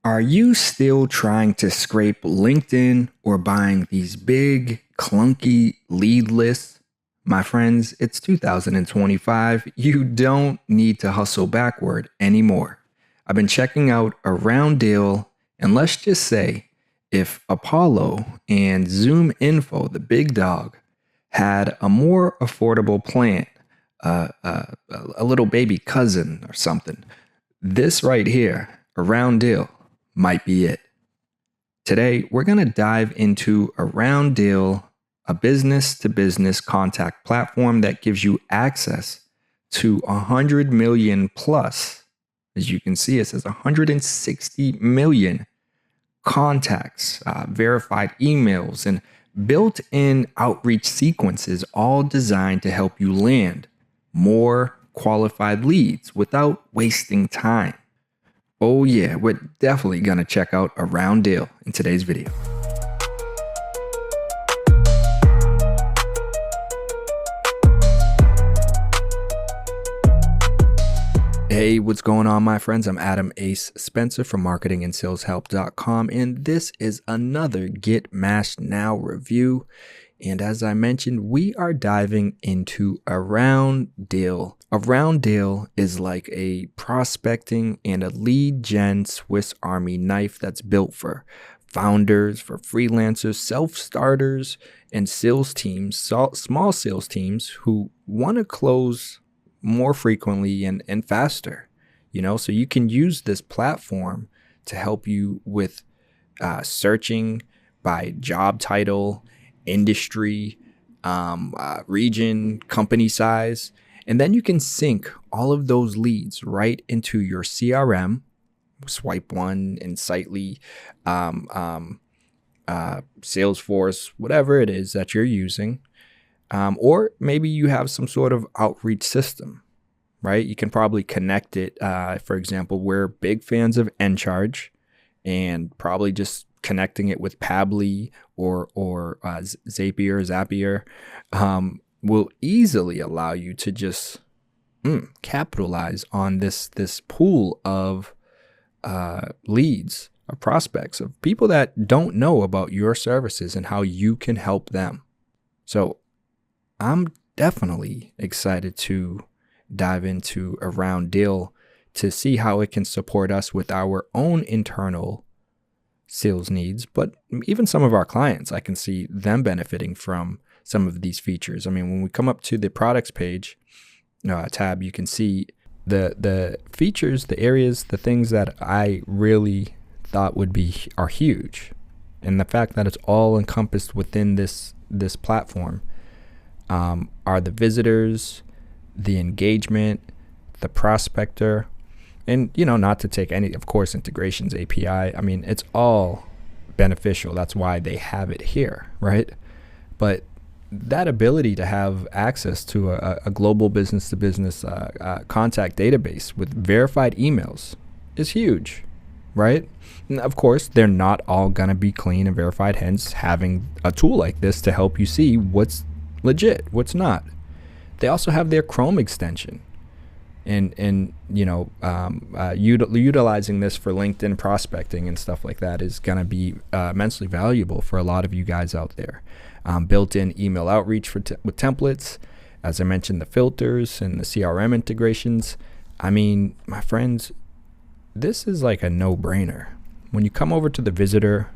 Are you still trying to scrape LinkedIn or buying these big, clunky lead lists? My friends, it's 2025. You don't need to hustle backward anymore. I've been checking out AroundDeal, and let's just say if Apollo and ZoomInfo, the big dog, had a more affordable plan, a little baby cousin or something, this right here, AroundDeal, might be it. Today, we're going to dive into AroundDeal, a business-to-business contact platform that gives you access to 100 million plus. As you can see, it says 160 million contacts, verified emails, and built-in outreach sequences, all designed to help you land more qualified leads without wasting time. Oh yeah, we're definitely going to check out AroundDeal in today's video. Hey, what's going on, my friends? I'm Adam Ace Spencer from marketingandsaleshelp.com, and this is another GetMashedNow review. And as I mentioned, we are diving into AroundDeal. AroundDeal is like a prospecting and a lead gen Swiss Army knife that's built for founders, for freelancers, self-starters, and sales teams, small sales teams who want to close more frequently and faster. So you can use this platform to help you with searching by job title, industry, region, company size, and then you can sync all of those leads right into your CRM, Swipe One, Insightly, Salesforce, whatever it is that you're using, or maybe you have some sort of outreach system, right? You can probably connect it. For example, we're big fans of Encharge, and probably just connecting it with Pabbly or Zapier will easily allow you to just capitalize on this pool of leads, of prospects, of people that don't know about your services and how you can help them. So I'm definitely excited to dive into AroundDeal to see how it can support us with our own internal sales needs, but even some of our clients, I can see them benefiting from some of these features. I mean, when we come up to the products page tab, you can see the features, the areas, the things that I really thought are huge, and the fact that it's all encompassed within this platform are the visitors, the engagement, the prospector. And, not to take any, of course, integrations, API. I mean, it's all beneficial. That's why they have it here, right? But that ability to have access to a global business-to-business contact database with verified emails is huge, right? And of course, they're not all going to be clean and verified, hence having a tool like this to help you see what's legit, what's not. They also have their Chrome extension. And utilizing this for LinkedIn prospecting and stuff like that is going to be immensely valuable for a lot of you guys out there. Built-in email outreach with templates, as I mentioned, the filters and the CRM integrations. I mean, my friends, this is like a no-brainer. When you come over to the visitor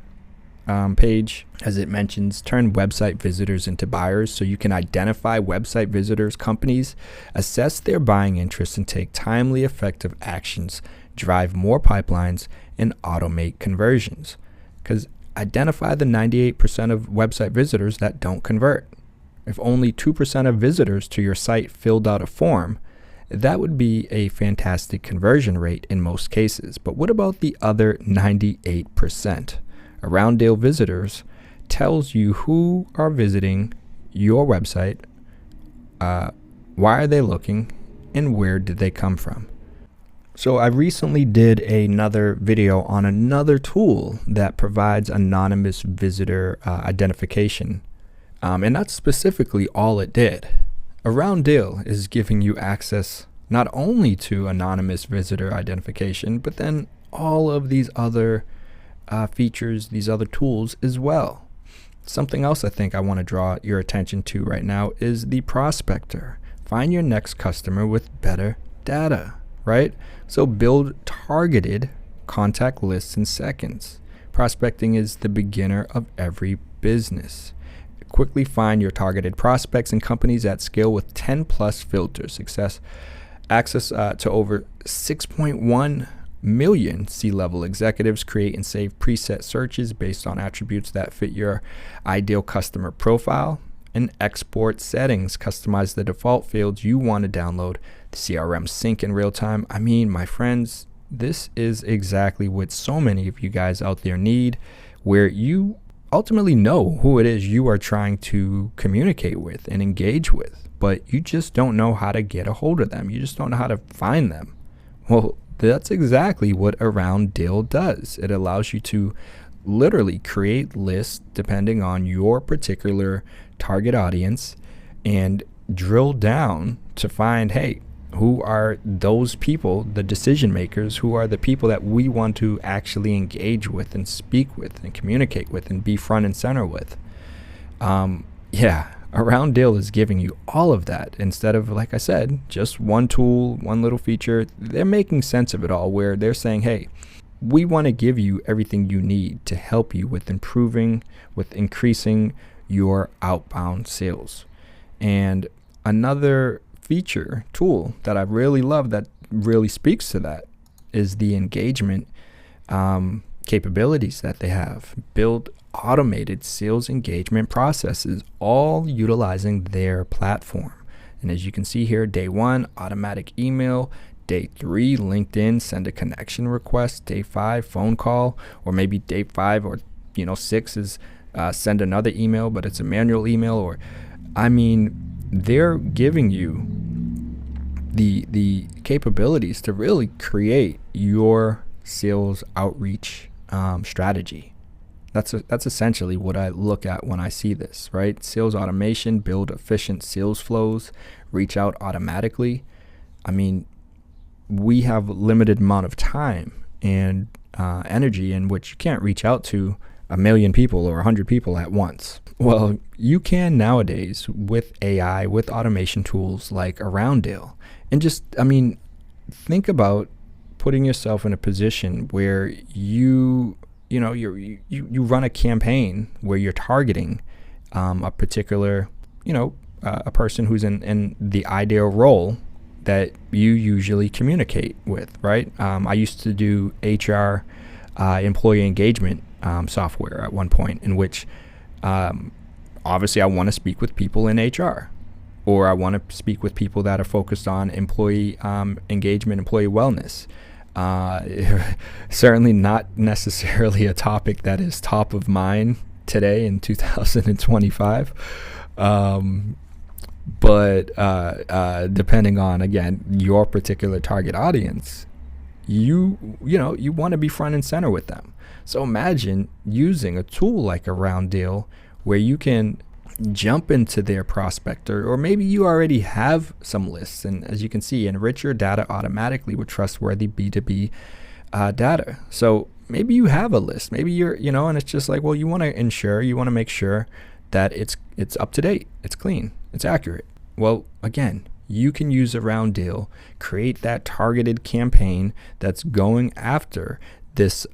page, as it mentions, turn website visitors into buyers, so you can identify website visitors, companies, assess their buying interests, and take timely, effective actions, drive more pipelines, and automate conversions. Because identify the 98% of website visitors that don't convert. If only 2% of visitors to your site filled out a form, that would be a fantastic conversion rate in most cases. But what about the other 98%? AroundDeal visitors tells you who are visiting your website, why are they looking, and where did they come from. So I recently did another video on another tool that provides anonymous visitor identification, and that's specifically all it did. AroundDeal is giving you access not only to anonymous visitor identification, but then all of these other features, these other tools as well. Something else I think I want to draw your attention to right now is the prospector. Find your next customer with better data, right? So build targeted contact lists in seconds. Prospecting is the beginner of every business. Quickly find your targeted prospects and companies at scale with 10 plus filters. Access to over 6.1 million C-level executives. Create and save preset searches based on attributes that fit your ideal customer profile. And export settings. Customize the default fields you want to download. The CRM sync in real time. I mean, my friends, this is exactly what so many of you guys out there need, where you ultimately know who it is you are trying to communicate with and engage with, but you just don't know how to get a hold of them. You just don't know how to find them. Well, that's exactly what AroundDeal does. It allows you to literally create lists depending on your particular target audience and drill down to find, hey, who are those people, the decision makers, who are the people that we want to actually engage with and speak with and communicate with and be front and center with. AroundDeal is giving you all of that instead of, like I said, just one tool, one little feature. They're making sense of it all, where they're saying, hey, we want to give you everything you need to help you with increasing your outbound sales. And another feature tool that I really love that really speaks to that is the engagement capabilities that they have. Build automated sales engagement processes, all utilizing their platform. And as you can see here, day 1, automatic email. Day 3, LinkedIn, send a connection request. Day 5, phone call. Or maybe day 5 or 6 is send another email, but it's a manual email. Or, I mean, they're giving you the capabilities to really create your sales outreach strategy. That's essentially what I look at when I see this, right? Sales automation, build efficient sales flows, reach out automatically. I mean, we have a limited amount of time and energy in which you can't reach out to 1 million people or 100 people at once. Well, you can nowadays with AI, with automation tools like AroundDeal. And just, I mean, think about putting yourself in a position where you run a campaign where you're targeting a particular, a person who's in the ideal role that you usually communicate with, right? I used to do HR employee engagement software at one point, in which obviously I want to speak with people in HR, or I want to speak with people that are focused on employee engagement, employee wellness. Certainly not necessarily a topic that is top of mind today in 2025. But depending on, again, your particular target audience, you want to be front and center with them. So imagine using a tool like AroundDeal where you can jump into their prospector, or maybe you already have some lists, and as you can see, enrich your data automatically with trustworthy B2B data. So maybe you have a list, maybe you're, and it's just like, well, you want to make sure that it's up to date, it's clean, it's accurate. Well, again, you can use AroundDeal, create that targeted campaign that's going after this,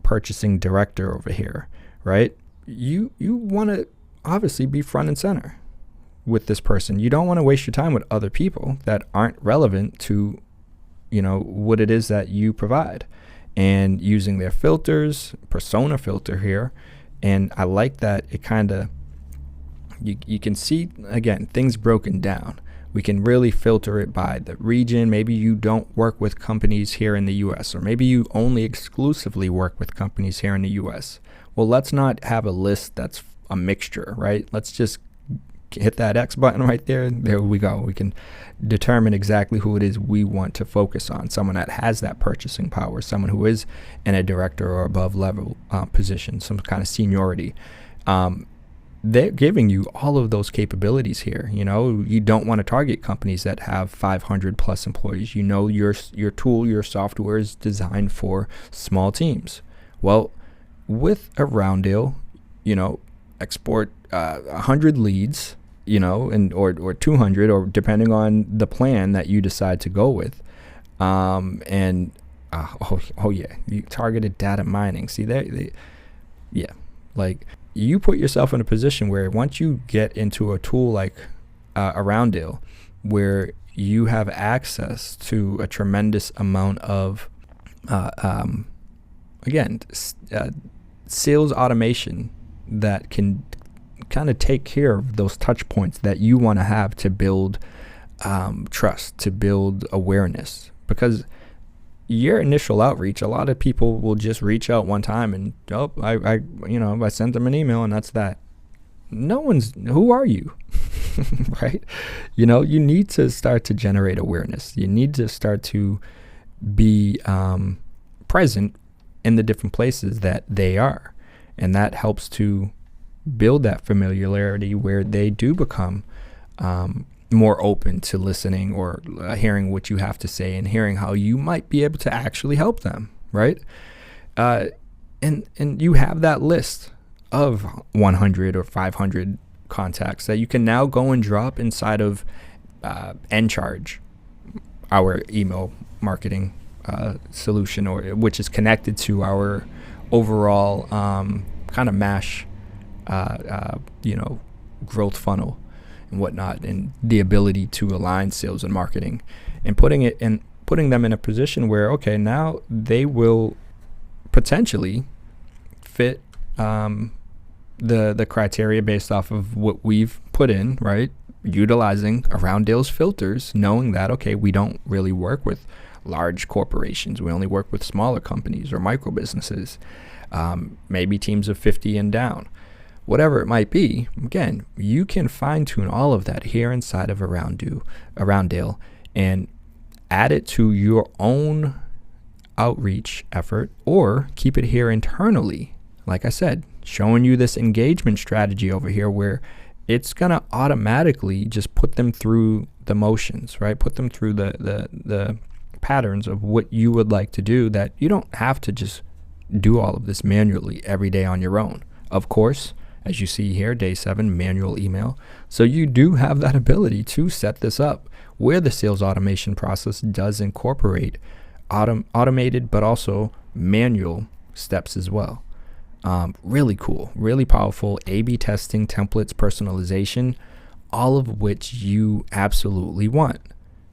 purchasing director over here, right? You want to obviously be front and center with this person. You don't want to waste your time with other people that aren't relevant to, what it is that you provide, and using their filters, persona filter here. And I like that it kind of, you can see, again, things broken down. We can really filter it by the region. Maybe you don't work with companies here in the US, or maybe you only exclusively work with companies here in the US. Well, let's not have a list that's a mixture, right? Let's just hit that X button right there. There we go. We can determine exactly who it is we want to focus on. Someone that has that purchasing power, someone who is in a director or above level position, some kind of seniority. they're giving you all of those capabilities here. You don't want to target companies that have 500 plus employees. Your tool, your software is designed for small teams. Well, with AroundDeal, export 100 leads, or 200, or depending on the plan that you decide to go with. You targeted data mining. See, you put yourself in a position where once you get into a tool like AroundDeal, where you have access to a tremendous amount of, sales automation that can kind of take care of those touch points that you want to have to build trust, to build awareness. Because your initial outreach, a lot of people will just reach out one time and I sent them an email and that's that. Who are you? Right? You need to start to generate awareness. You need to start to be present in the different places that they are. And that helps to build that familiarity where they do become more open to listening or hearing what you have to say and hearing how you might be able to actually help them, right? And you have that list of 100 or 500 contacts that you can now go and drop inside of Encharge, our email marketing solution, which is connected to our overall kind of MASH, growth funnel and whatnot, and the ability to align sales and marketing, and putting them in a position where, okay, now they will potentially fit the criteria based off of what we've put in, right? Utilizing AroundDeal's filters, knowing that, okay, we don't really work with large corporations. We only work with smaller companies or micro businesses, maybe teams of 50 and down. Whatever it might be, again, you can fine tune all of that here inside of AroundDeal and add it to your own outreach effort, or keep it here internally. Like I said, showing you this engagement strategy over here where it's going to automatically just put them through the motions, right? Put them through the patterns of what you would like to do, that you don't have to just do all of this manually every day on your own. Of course, as you see here, day 7, manual email. So you do have that ability to set this up where the sales automation process does incorporate automated, but also manual steps as well. Really cool, really powerful A/B testing, templates, personalization, all of which you absolutely want.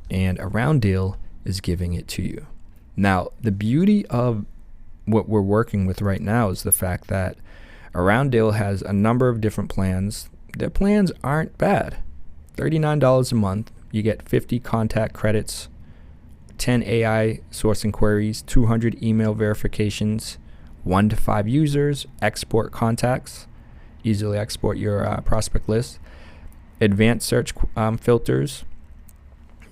And AroundDeal is giving it to you. Now, the beauty of what we're working with right now is the fact that AroundDeal has a number of different plans. Their plans aren't bad. $39 a month. You get 50 contact credits, 10 AI sourcing queries, 200 email verifications, 1 to 5 users, export contacts, easily export your prospect list, advanced search filters,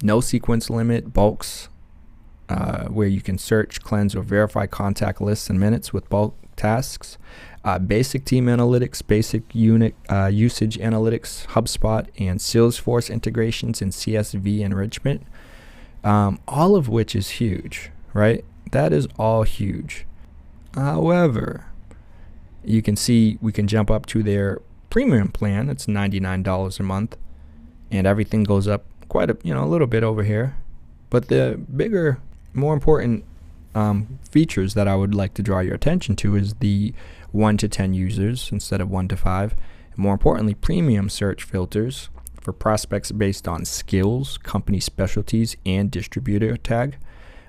no sequence limit, bulks, where you can search, cleanse, or verify contact lists in minutes with bulk tasks, basic team analytics, basic unit usage analytics, HubSpot, and Salesforce integrations and CSV enrichment, all of which is huge, right? That is all huge. However, you can see we can jump up to their premium plan. It's $99 a month, and everything goes up quite a little bit over here. But the bigger, more important features that I would like to draw your attention to is the 1 to 10 users instead of 1 to 5. And more importantly, premium search filters for prospects based on skills, company specialties, and distributor tag.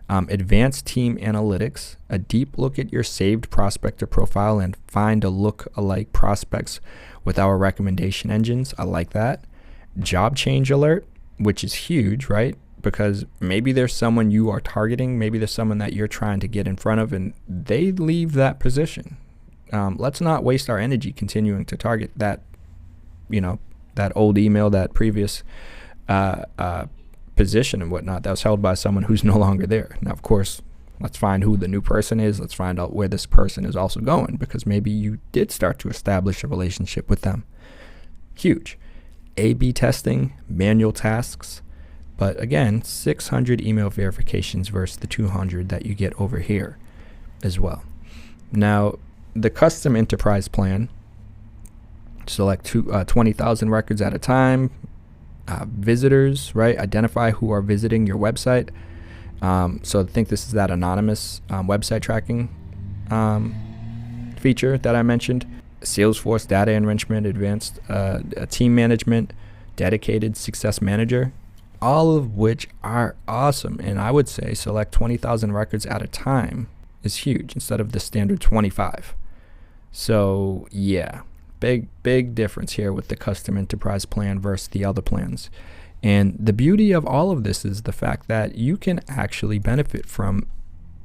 Advanced team analytics, a deep look at your saved prospector profile and find a look-alike prospects with our recommendation engines. I like that. Job change alert, which is huge, right? Because maybe there's someone you are targeting, maybe there's someone that you're trying to get in front of, and they leave that position. Let's not waste our energy continuing to target that, that old email, that previous position and whatnot that was held by someone who's no longer there. Now, of course, let's find who the new person is. Let's find out where this person is also going, because maybe you did start to establish a relationship with them. Huge. A/B testing, manual tasks, but again, 600 email verifications versus the 200 that you get over here as well. Now, the custom enterprise plan, select 20,000 records at a time, visitors, right? Identify who are visiting your website. So I think this is that anonymous website tracking feature that I mentioned. Salesforce data enrichment, advanced team management, dedicated success manager, all of which are awesome. And I would say select 20,000 records at a time is huge instead of the standard 25. So yeah, big difference here with the custom enterprise plan versus the other plans. And the beauty of all of this is the fact that you can actually benefit from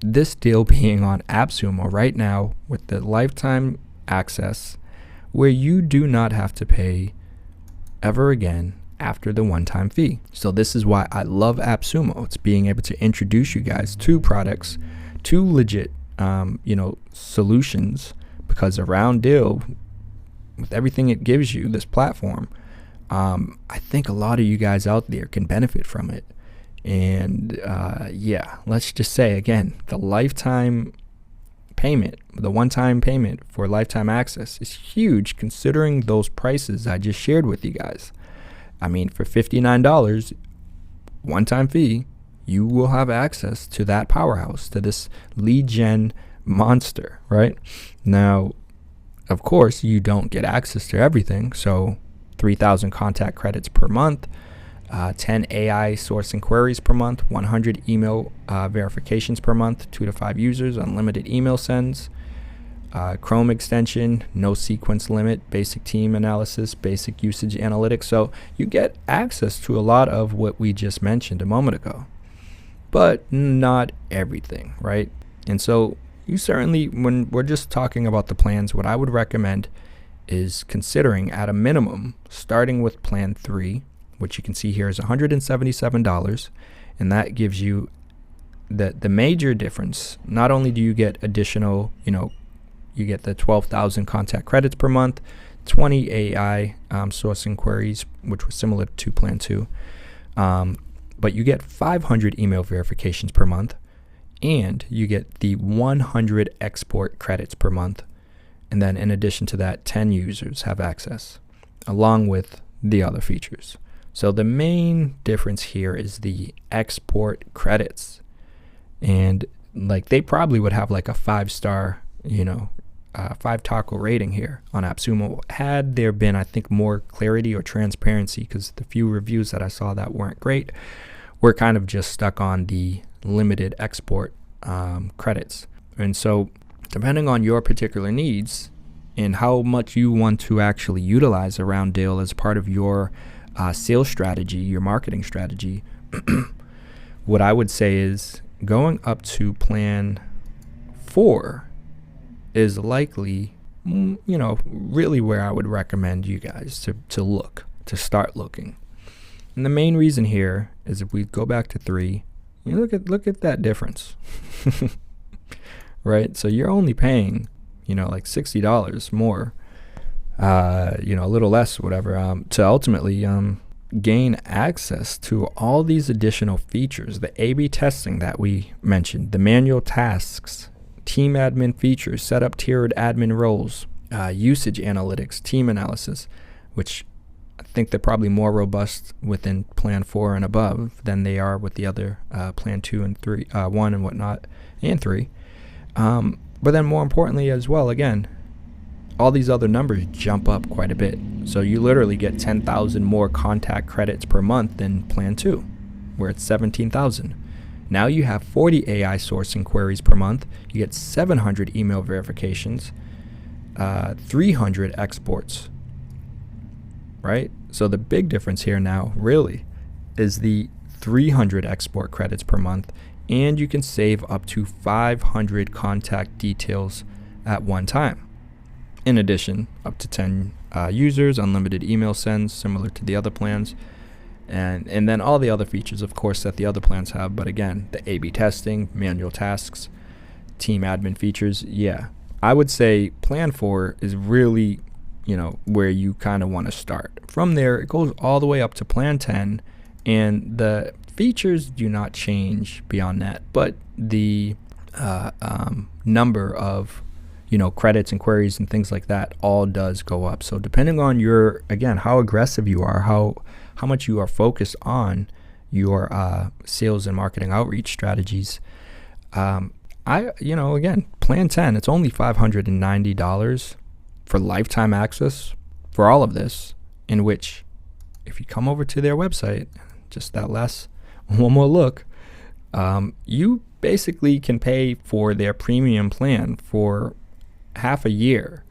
this deal being on AppSumo right now with the lifetime access, where you do not have to pay ever again after the one-time fee. So this is why I love AppSumo. It's being able to introduce you guys to products, to legit solutions, because AroundDeal, with everything it gives you, this platform, I think a lot of you guys out there can benefit from it. And let's just say again, the lifetime payment, the one-time payment for lifetime access is huge considering those prices I just shared with you guys. I mean, for $59, one-time fee, you will have access to that powerhouse, to this lead gen monster, right? Now, of course, you don't get access to everything. So 3,000 contact credits per month, 10 AI source inquiries per month, 100 email verifications per month, 2 to 5 users, unlimited email sends, Chrome extension, no sequence limit, basic team analysis, basic usage analytics. So you get access to a lot of what we just mentioned a moment ago, but not everything, right? And so you certainly, when we're just talking about the plans, what I would recommend is considering at a minimum, starting with plan 3, which you can see here is $177. And that gives you the major difference. Not only do you get additional, you get the 12,000 contact credits per month, 20 AI source inquiries, which was similar to plan 2. But you get 500 email verifications per month, and you get the 100 export credits per month. And then in addition to that, 10 users have access, along with the other features. So the main difference here is the export credits. And like they probably would have like a 5-star, 5 taco rating here on AppSumo had there been, I think, more clarity or transparency, because the few reviews that I saw that weren't great were kind of just stuck on the limited export credits. And so depending on your particular needs and how much you want to actually utilize AroundDeal as part of your sales strategy, your marketing strategy, what I would say is going up to plan 4 is likely, really where I would recommend you guys to start looking. And the main reason here is if we go back to 3, you look at that difference, right? So you're only paying, like $60 more, a little less, whatever, to ultimately gain access to all these additional features, the A/B testing that we mentioned, the manual tasks, team admin features, set up tiered admin roles, usage analytics, team analysis, which I think they're probably more robust within plan 4 and above than they are with the other plan 2 and 3, 1 and whatnot, and 3. But then more importantly as well, again, all these other numbers jump up quite a bit. So you literally get 10,000 more contact credits per month than plan 2, where it's 17,000. Now you have 40 AI source inquiries per month. You get 700 email verifications, 300 exports, right? So the big difference here now really is the 300 export credits per month, and you can save up to 500 contact details at one time. In addition, up to 10 users, unlimited email sends, similar to the other plans. And then all the other features, of course, that the other plans have. But again, the A/B testing, manual tasks, team admin features. Yeah, I would say plan 4 is really where you kind of want to start. From there, it goes all the way up to plan 10, and the features do not change beyond that, but the number of credits and queries and things like that all does go up. So depending on how aggressive you are, how much you are focused on your sales and marketing outreach strategies, again, plan 10, it's only $590 for lifetime access for all of this, in which if you come over to their website, just that last one more look, you basically can pay for their premium plan for half a year,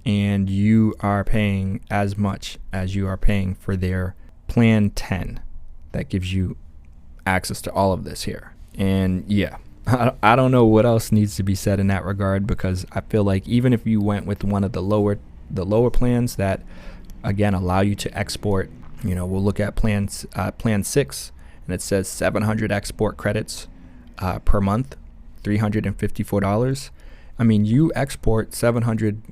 and you are paying as much as you are paying for their plan 10 that gives you access to all of this here. And yeah, I don't know what else needs to be said in that regard, because I feel like even if you went with one of the lower plans that again allow you to export, we'll look at plan 6, and it says 700 export credits per month, $354. I mean, you export 700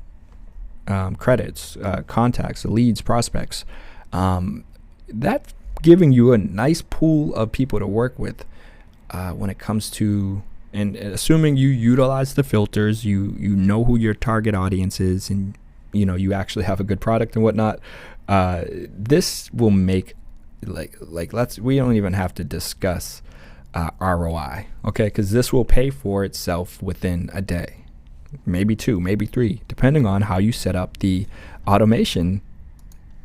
credits, contacts, leads, prospects. That's giving you a nice pool of people to work with when it comes to, and assuming you utilize the filters, you know who your target audience is, and you actually have a good product and whatnot. This will make we don't even have to discuss ROI, okay? Because this will pay for itself within a day. Maybe 2, maybe 3, depending on how you set up the automation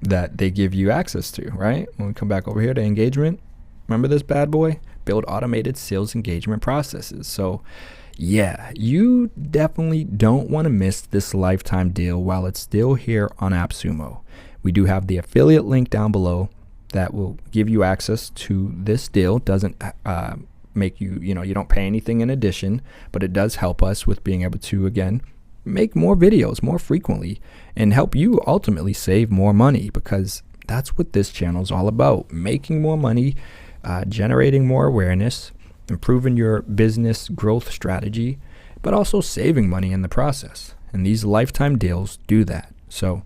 that they give you access to, right? When we come back over here to engagement, remember this bad boy? Build automated sales engagement processes. So yeah, you definitely don't want to miss this lifetime deal while it's still here on AppSumo. We do have the affiliate link down below that will give you access to this deal. Doesn't make you, you don't pay anything in addition, but it does help us with being able to, again, make more videos more frequently and help you ultimately save more money, because that's what this channel is all about: making more money, generating more awareness, improving your business growth strategy, but also saving money in the process. And these lifetime deals do that. So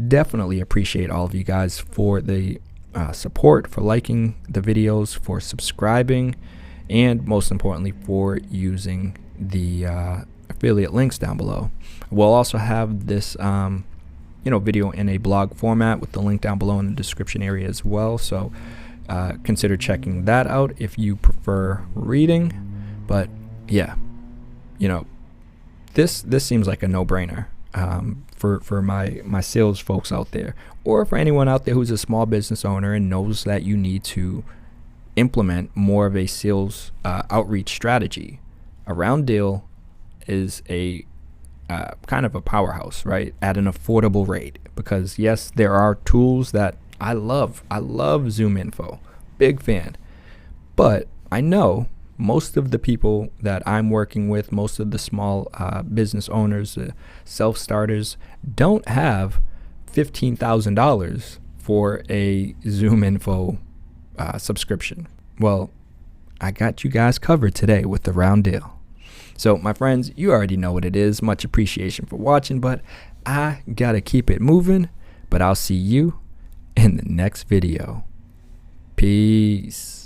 definitely appreciate all of you guys for the support, for liking the videos, for subscribing, and most importantly for using the affiliate links down below. We'll also have this video in a blog format with the link down below in the description area as well. So consider checking that out if you prefer reading. But yeah, this seems like a no-brainer for my sales folks out there, or for anyone out there who's a small business owner and knows that you need to implement more of a sales outreach strategy. AroundDeal is a kind of a powerhouse, right, at an affordable rate, because yes, there are tools that I love ZoomInfo, big fan, but I know most of the people that I'm working with, most of the small business owners, self-starters, don't have $15,000 for a ZoomInfo subscription. Well, I got you guys covered today with the AroundDeal. So my friends, you already know what it is. Much appreciation for watching, but I gotta keep it moving. But I'll see you in the next video. Peace.